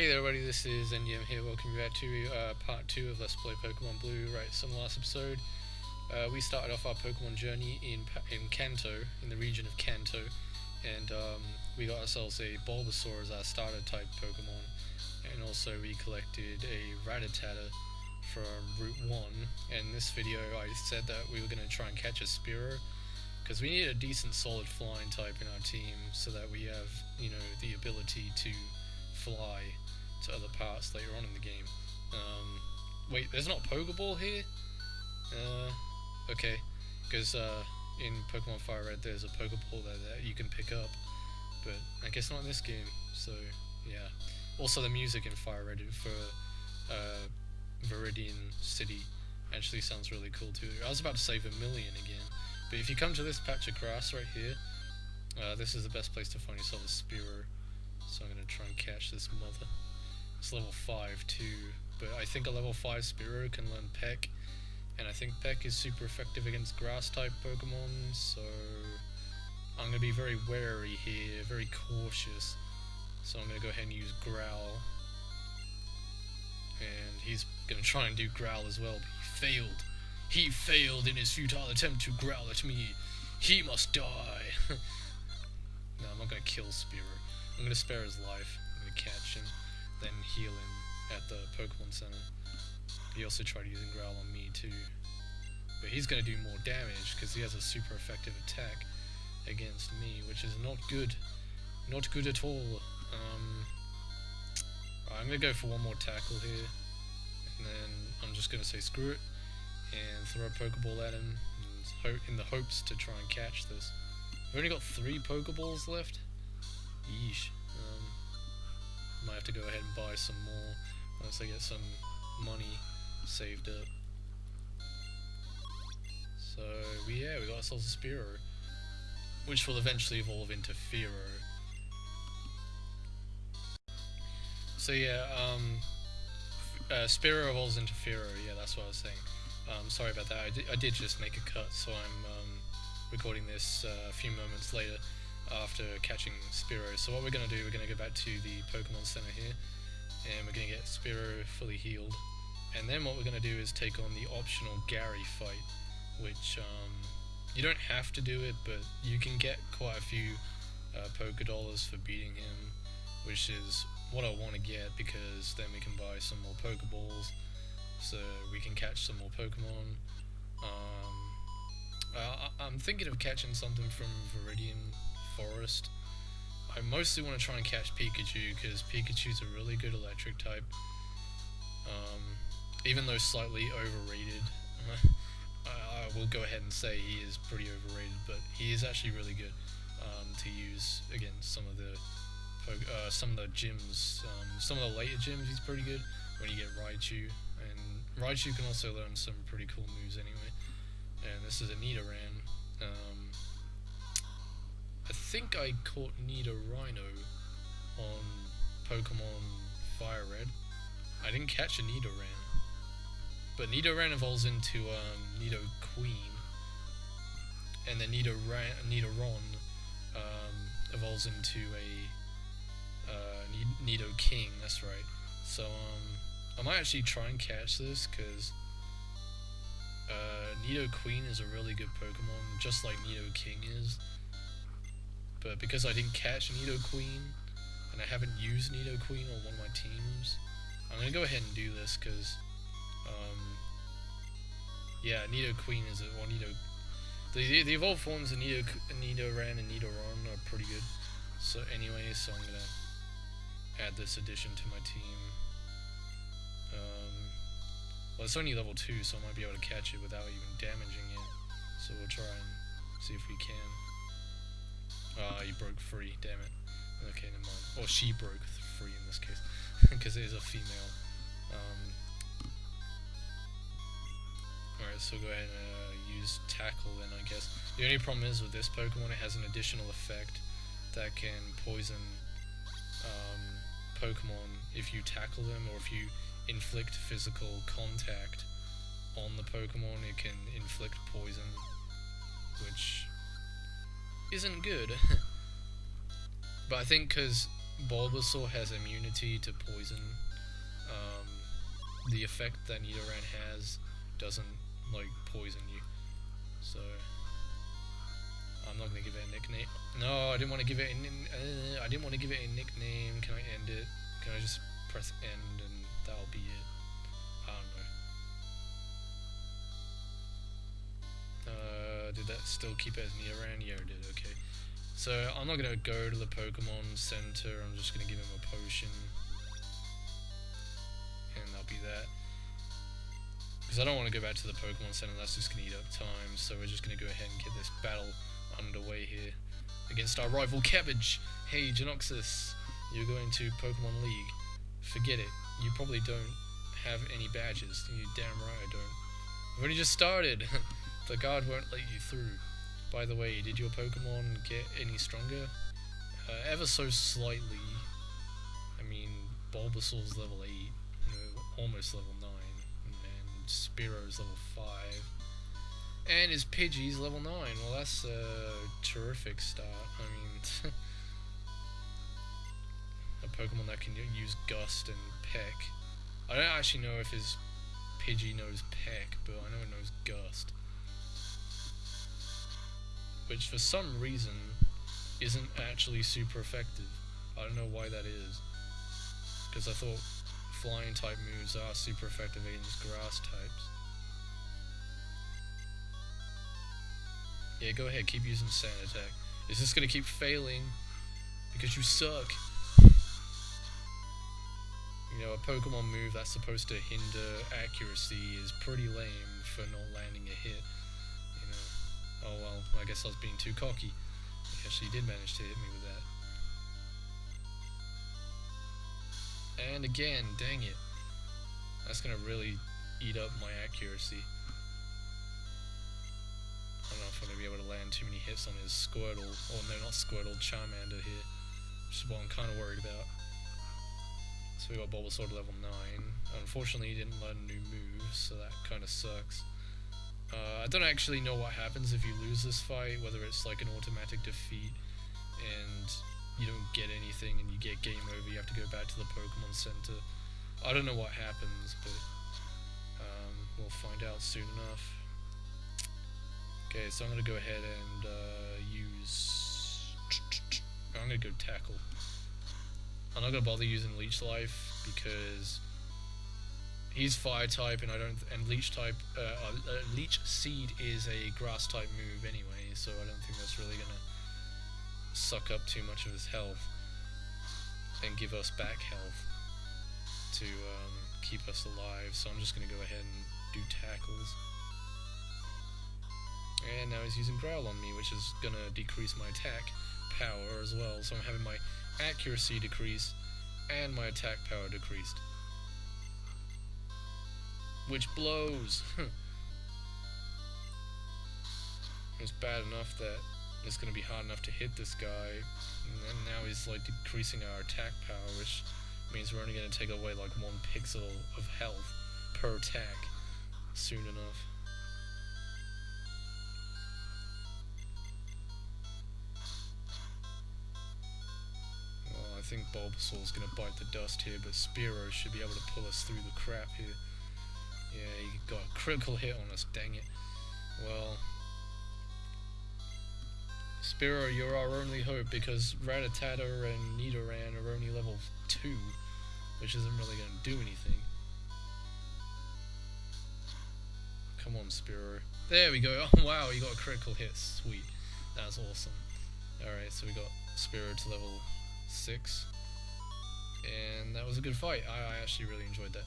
Hey there everybody, this is NDM here, welcome you back to part 2 of Let's Play Pokémon Blue. Right, so in the last episode, we started off our Pokémon journey in Kanto, in the region of Kanto, and we got ourselves a Bulbasaur as our starter type Pokémon, and also we collected a Rattata from Route 1, and in this video I said that we were going to try and catch a Spearow, because we need a decent solid flying type in our team, so that we have, you know, the ability to fly to other parts later on in the game. Wait, there's not a Pokeball here? Okay, because in Pokemon Fire Red there's a Pokeball there that you can pick up, but I guess not in this game, so yeah. Also the music in Fire Red for Viridian City actually sounds really cool too. I was about to say Vermilion again, but if you come to this patch of grass right here, this is the best place to find yourself a Spearow. So I'm going to try and catch this mother. It's level 5 too, but I think a level 5 Spearow can learn Peck, and I think Peck is super effective against grass type Pokemon, so I'm going to be very wary here, very cautious. So I'm going to go ahead and use Growl, and he's going to try and do Growl as well, but he failed. He failed in his futile attempt to growl at me. He must die. No, I'm not going to kill Spearow. I'm going to spare his life. I'm going to catch him, then heal him at the Pokemon Center. He also tried using Growl on me too. But he's going to do more damage because he has a super effective attack against me, which is not good. Not good at all. I'm going to go for one more tackle here, and then I'm just going to say screw it and throw a Pokeball at him in the hopes to try and catch this. I've only got 3 Pokeballs left. Yeesh. Might have to go ahead and buy some more once I get some money saved up. So we got ourselves a Spearow, which will eventually evolve into Fearow. So yeah, Spearow evolves into Fearow. Yeah, that's what I was saying. Sorry about that. I did just make a cut, so I'm recording this a few moments later after catching Spearow. So what we're going to do, we're going to go back to the Pokemon Center here, and we're going to get Spearow fully healed, and then what we're going to do is take on the optional Gary fight, which you don't have to do it, but you can get quite a few Pokedollars for beating him, which is what I want to get, because then we can buy some more Pokeballs, so we can catch some more Pokemon. I'm thinking of catching something from Viridian Forest. I mostly want to try and catch Pikachu, because Pikachu's a really good electric type, even though slightly overrated. I will go ahead and say he is pretty overrated, but he is actually really good to use against some of the gyms. Some of the later gyms he's pretty good when you get Raichu, and Raichu can also learn some pretty cool moves anyway. And this is a Nidoran. I think I caught Nidorino on Pokemon Fire Red. I didn't catch a Nidoran, but Nidoran evolves into Nidoqueen, and then Nidoron evolves into a Nidoking. That's right. So I might actually try and catch this, because Nidoqueen is a really good Pokemon, just like Nidoking is. But because I didn't catch Nidoqueen, and I haven't used Nidoqueen on one of my teams, I'm gonna go ahead and do this, because yeah, Nidoqueen is the evolved forms of Nidoran and Nidoron are pretty good. So anyway, so I'm gonna add this addition to my team. Well, it's only level 2, so I might be able to catch it without even damaging it. So we'll try and see if we can. Ah, you broke free, damn it. Okay, never mind. Or she broke free in this case, because it is a female. Alright, so go ahead and use Tackle then, I guess. The only problem is with this Pokemon, it has an additional effect that can poison Pokemon if you tackle them, or if you inflict physical contact on the Pokemon, it can inflict poison, which isn't good. But I think because Bulbasaur has immunity to poison. The effect that Nidoran has doesn't like poison you, so I'm not gonna give it a nickname. No, I didn't want to give it a I didn't want to give it a nickname. Can I end it? Can I just press end and that'll be it? I don't know. Did that still keep it as Nidoran? Yeah, it did. Okay. So I'm not gonna go to the Pokemon Center. I'm just gonna give him a potion, and that'll be that. Because I don't want to go back to the Pokemon Center. That's just gonna eat up time. So we're just gonna go ahead and get this battle underway here against our rival Cabbage. Hey, Genoxus, you're going to Pokemon League. Forget it. You probably don't have any badges. You damn right I don't. I've only just started. The guard won't let you through. By the way, did your Pokemon get any stronger? Ever so slightly. I mean, Bulbasaur's level 8, almost level 9, and Spearo's level 5. And his Pidgey's level 9. Well, that's a terrific start. I mean, a Pokemon that can use Gust and Peck. I don't actually know if his Pidgey knows Peck, but I know it knows Gust. Which for some reason isn't actually super effective. I don't know why that is. Because I thought flying type moves are super effective against grass types. Yeah, go ahead, keep using Sand Attack. Is this gonna keep failing? Because you suck. You know, a Pokemon move that's supposed to hinder accuracy is pretty lame for not landing a hit. Oh well, I guess I was being too cocky. He actually did manage to hit me with that. And again, dang it. That's gonna really eat up my accuracy. I don't know if I'm gonna be able to land too many hits on his Squirtle. Oh no, not Squirtle, Charmander here. Which is what I'm kind of worried about. So we got Bulbasaur to level 9. Unfortunately, he didn't learn new moves, so that kind of sucks. I don't actually know what happens if you lose this fight, whether it's like an automatic defeat and you don't get anything and you get game over, you have to go back to the Pokemon Center. I don't know what happens, but we'll find out soon enough. Okay, so I'm going to go ahead and I'm going to go Tackle. I'm not going to bother using Leech Life because he's Fire type, and Leech type, Leech Seed is a Grass type move anyway, so I don't think that's really gonna suck up too much of his health and give us back health to keep us alive. So I'm just gonna go ahead and do Tackles. And now he's using Growl on me, which is gonna decrease my attack power as well. So I'm having my accuracy decrease and my attack power decreased. Which blows. It's bad enough that it's going to be hard enough to hit this guy, and then now he's like decreasing our attack power, which means we're only going to take away like 1 pixel of health per attack soon enough. Well, I think Bulbasaur's going to bite the dust here, but Spearow should be able to pull us through the crap here. Yeah, he got a critical hit on us, dang it. Well, Spearow, you're our only hope, because Rattata and Nidoran are only level 2, which isn't really going to do anything. Come on, Spearow. There we go. Oh, wow, you got a critical hit. Sweet. That was awesome. Alright, so we got Spearow to level 6. And that was a good fight. I actually really enjoyed that.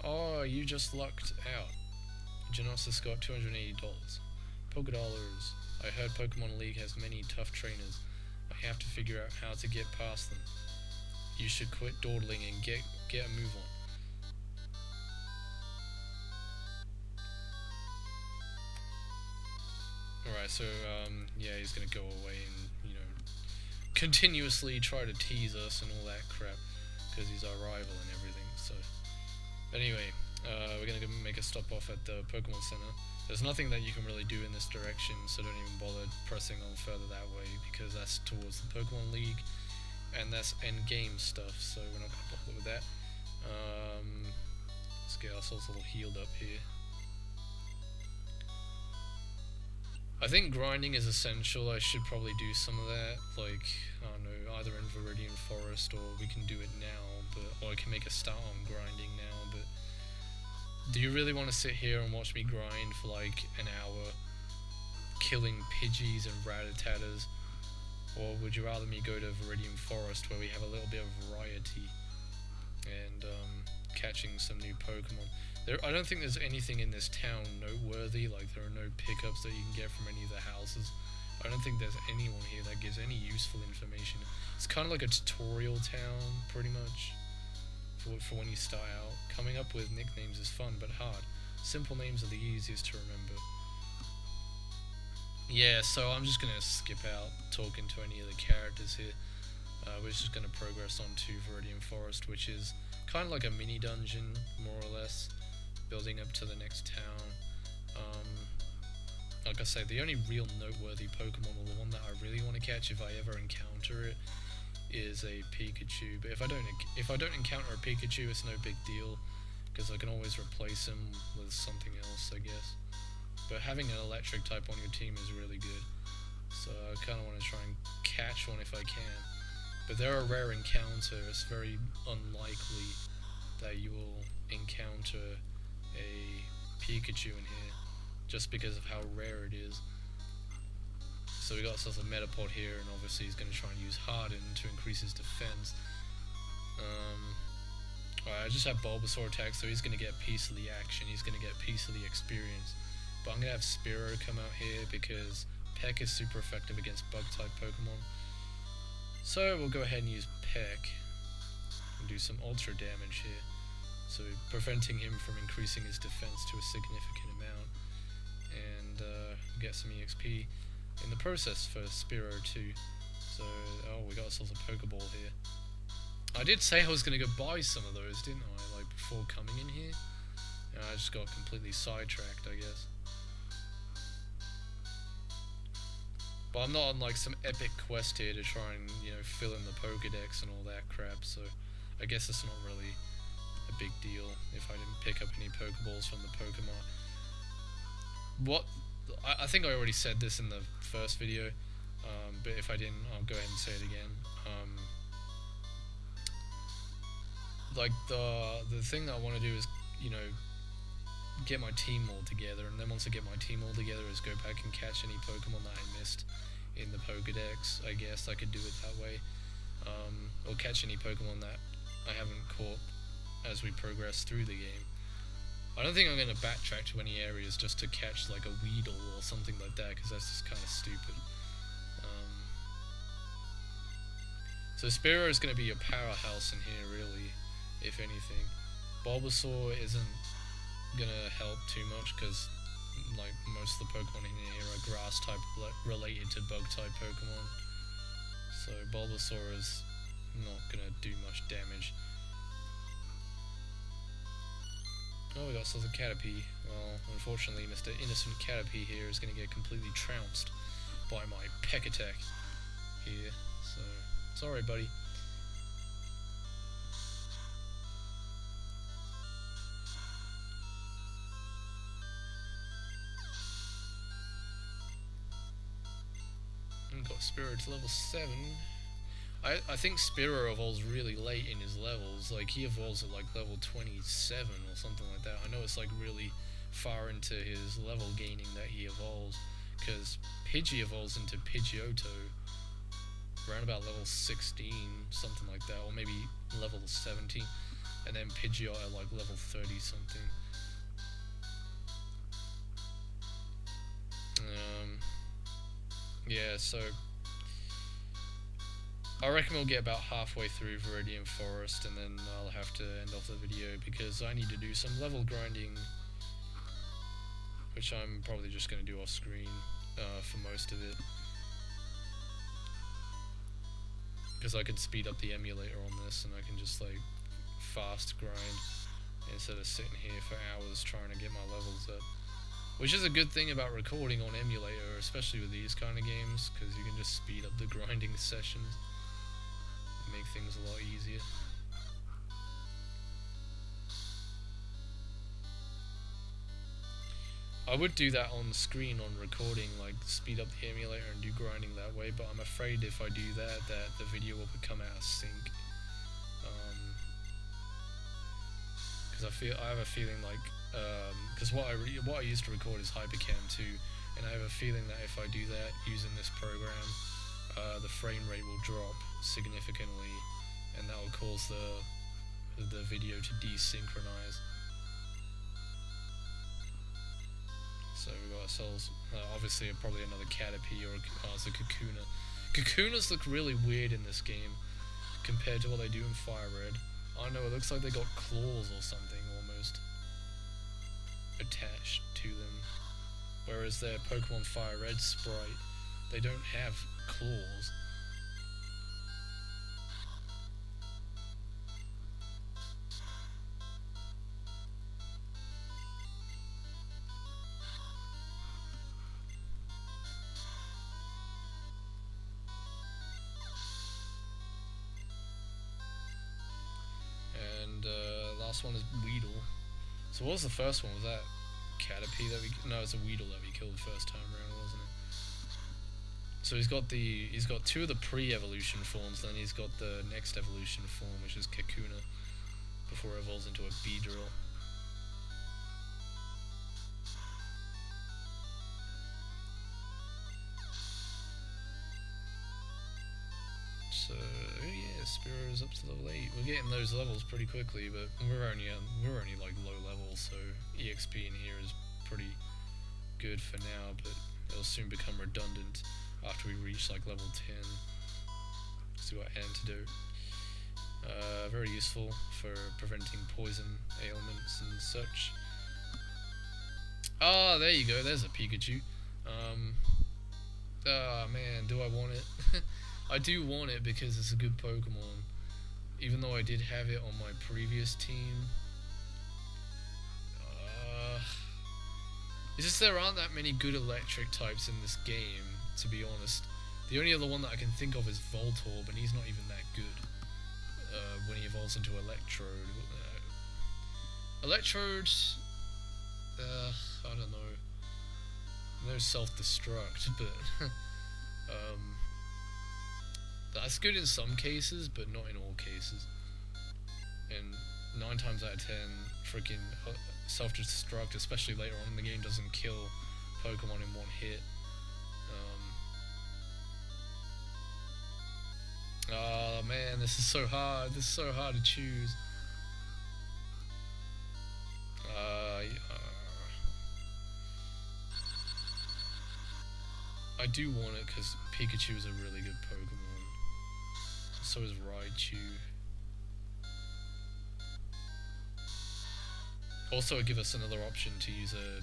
Oh, you just lucked out. Genosis got $280. $Pokedollars. I heard Pokemon League has many tough trainers. I have to figure out how to get past them. You should quit dawdling and get a move on. Alright, so, yeah, he's gonna go away and, you know, continuously try to tease us and all that crap, because he's our rival and everything, so. Anyway, we're gonna go make a stop off at the Pokemon Center. There's nothing that you can really do in this direction, so don't even bother pressing on further that way, because that's towards the Pokemon League, and that's end game stuff, so we're not gonna bother with that. Let's get ourselves a little healed up here. I think grinding is essential. I should probably do some of that, like, I don't know, either in Viridian Forest, or we can do it now, or I can make a start on grinding now, but do you really want to sit here and watch me grind for like an hour, killing Pidgeys and Rattatas, or would you rather me go to Viridian Forest where we have a little bit of variety and catching some new Pokemon? I don't think there's anything in this town noteworthy, like there are no pickups that you can get from any of the houses. I don't think there's anyone here that gives any useful information. It's kind of like a tutorial town, pretty much, for when you start out. Coming up with nicknames is fun, but hard. Simple names are the easiest to remember. Yeah, so I'm just gonna skip out talking to any of the characters here. We're just gonna progress on to Viridian Forest, which is kind of like a mini dungeon, more or less, building up to the next town. Like I say, the only real noteworthy Pokemon, or the one that I really want to catch if I ever encounter it, is a Pikachu. But if I don't encounter a Pikachu, it's no big deal, because I can always replace him with something else, I guess. But having an electric type on your team is really good, so I kind of want to try and catch one if I can. But they're a rare encounter. It's very unlikely that you will encounter a Pikachu in here, just because of how rare it is. So we got ourselves a Metapod here, and obviously he's going to try and use Harden to increase his defense. Alright, I just have Bulbasaur attack, so he's going to get Piece of the action, he's going to get Piece of the experience. But I'm going to have Spearow come out here because Peck is super effective against Bug-type Pokemon. So we'll go ahead and use Peck and do some ultra damage here. So preventing him from increasing his defense to a significant amount, and get some EXP in the process for Spearow too. So, oh, we got ourselves a Pokeball here. I did say I was going to go buy some of those, didn't I, like before coming in here? And I just got completely sidetracked, I guess. But I'm not on like some epic quest here to try and, you know, fill in the Pokedex and all that crap, so I guess it's not really a big deal if I didn't pick up any Pokeballs from the Pokemon. I think I already said this in the first video, but if I didn't, I'll go ahead and say it again. Like the thing that I want to do is, you know, get my team all together, and then once I get my team all together is go back and catch any Pokemon that I missed in the Pokedex. I guess I could do it that way, or catch any Pokemon that I haven't caught as we progress through the game. I don't think I'm going to backtrack to any areas just to catch like a Weedle or something like that, because that's just kind of stupid. So Spearow is going to be a powerhouse in here, really, if anything. Bulbasaur isn't going to help too much, because like most of the Pokemon in here are grass type related to bug type Pokemon. So Bulbasaur is not going to do much damage. Oh, we got ourselves a Caterpie. Well, unfortunately, Mr. Innocent Caterpie here is going to get completely trounced by my Peck attack here. So, sorry, buddy. And got Spirit to level 7. I think Spearow evolves really late in his levels. Like, he evolves at like level 27 or something like that. I know it's like really far into his level gaining that he evolves, because Pidgey evolves into Pidgeotto around about level 16, something like that, or maybe level 17, and then Pidgeot at like level 30 something. Yeah, so I reckon we'll get about halfway through Viridian Forest, and then I'll have to end off the video because I need to do some level grinding, which I'm probably just going to do off screen for most of it, because I can speed up the emulator on this and I can just like fast grind instead of sitting here for hours trying to get my levels up, which is a good thing about recording on emulator, especially with these kind of games, because you can just speed up the grinding sessions. make things a lot easier. I would do that on screen on recording, like speed up the emulator and do grinding that way, but I'm afraid if I do that, the video will become out of sync. Because I have a feeling like, because what I used to record is Hypercam 2, and I have a feeling that if I do that using this program, the frame rate will drop significantly, and that will cause the video to desynchronize. So we got ourselves, obviously probably another Caterpie, or it's a Kakuna. Kakunas look really weird in this game compared to what they do in Fire Red. I don't know, it looks like they got claws or something almost attached to them. Whereas their Pokemon Fire Red sprite, they don't have claws. Last one is Weedle. So what was the first one? Was that Caterpie that we... No, it's a Weedle that we killed the first time around, wasn't it? So he's got two of the pre-evolution forms, then he's got the next evolution form, which is Kakuna, before it evolves into a Beedrill. So yeah, Spearow is up to level 8. We're getting those levels pretty quickly, but we're only like low level, so EXP in here is pretty good for now, but it'll soon become redundant after we reach like level 10. So we got Antidote. Very useful for preventing poison ailments and such. Ah, there you go, there's a Pikachu. Man, do I want it? I do want it because it's a good Pokemon, even though I did have it on my previous team. It's just there aren't that many good electric types in this game, to be honest. The only other one that I can think of is Voltorb, and he's not even that good when he evolves into Electrode. Electrode, I don't know. No self-destruct, but that's good in some cases, but not in all cases. And 9 times out of 10, freaking self-destruct, especially later on in the game, doesn't kill Pokemon in one hit. Oh man, this is so hard. This is so hard to choose. I do want it because Pikachu is a really good Pokemon. So is Raichu. Also, it'll give us another option to use a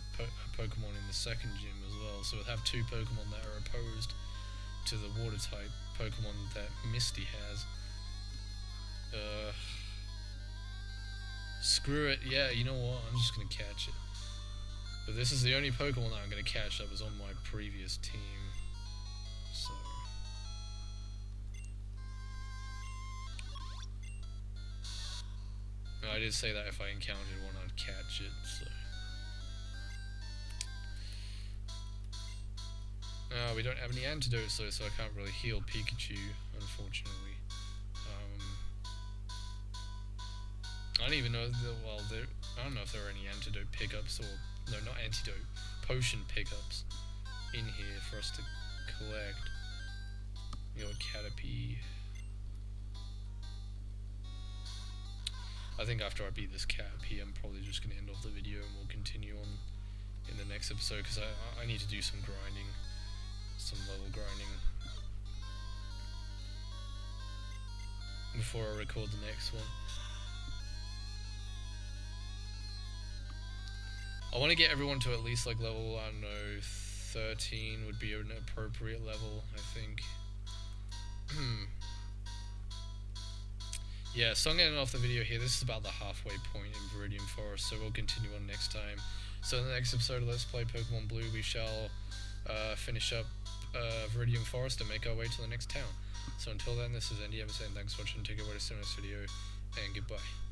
Pokemon in the second gym as well. So we'll have 2 Pokemon that are opposed to the water type Pokemon that Misty has. Screw it. Yeah, you know what? I'm just gonna catch it. But this is the only Pokemon that I'm gonna catch that was on my previous team. So I did say that if I encountered one, I'd catch it. So we don't have any antidotes though, so I can't really heal Pikachu, unfortunately. I don't even know. I don't know if there are any antidote pickups, or no, not antidote, potion pickups in here for us to collect. We got Caterpie. I think after I beat this Caterpie, I'm probably just gonna end off the video and we'll continue on in the next episode, because I need to do some grinding, some level grinding before I record the next one. I want to get everyone to at least like level, I don't know, 13 would be an appropriate level, I think. Yeah, so I'm getting off the video here. This is about the halfway point in Viridian Forest, so we'll continue on next time. So in the next episode of Let's Play Pokemon Blue, we shall finish up Viridian Forest and make our way to the next town. So until then, this is Andy Ever saying thanks for watching, take it away to see you in this video, and goodbye.